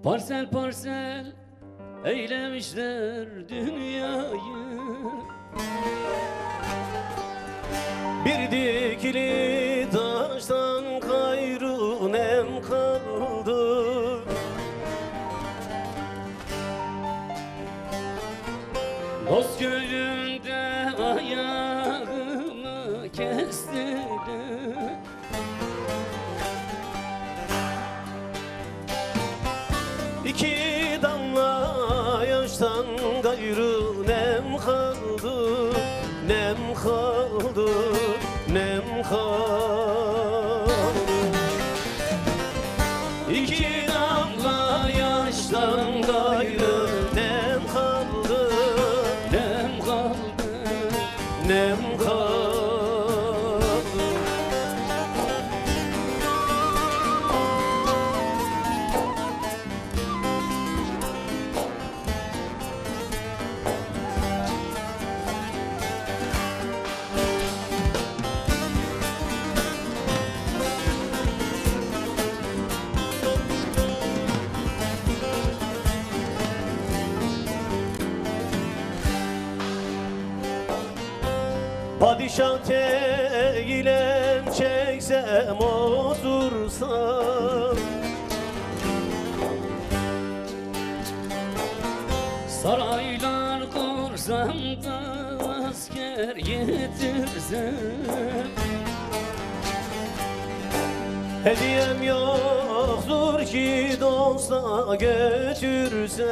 Parsel parsel eylemişler dünyayı, Bir dikili taştan gayrı nem kaldı. dost gölünde ayağımı kestiler. İki damla yaştan gayrı nem kaldı, nem kaldı, nem kaldı. İki damla yaştan gayrı nem kaldı, Nem kaldı, nem kaldı. Padişah teylem çeksem otursam, saraylar kursam da asker getirsem. hediyem yoktur ki dosta götürsem.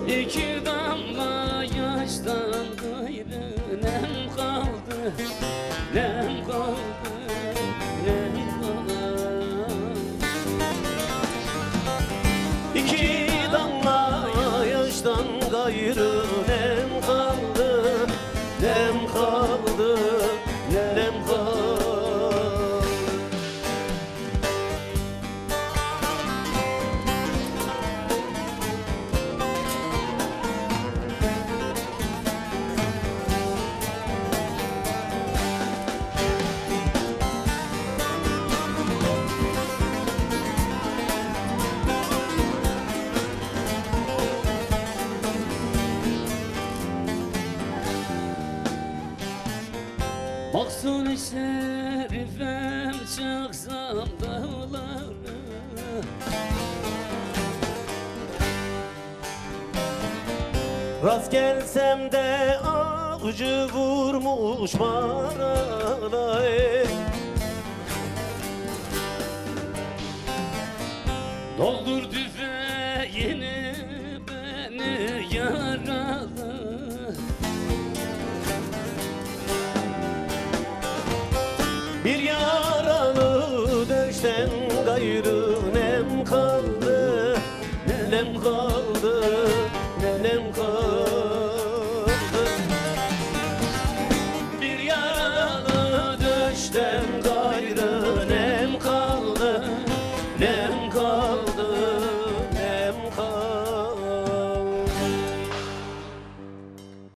İki damla yaştan gayrı nem kaldı, nem kaldı, nem kaldı. İki damla yaştan gayrı nem kaldı, nem kaldı, nem kaldı. Mahzun-i şerifem çıksam dağlara, Rast gelsem de avcı vurmuş bana, doldur tüfeğini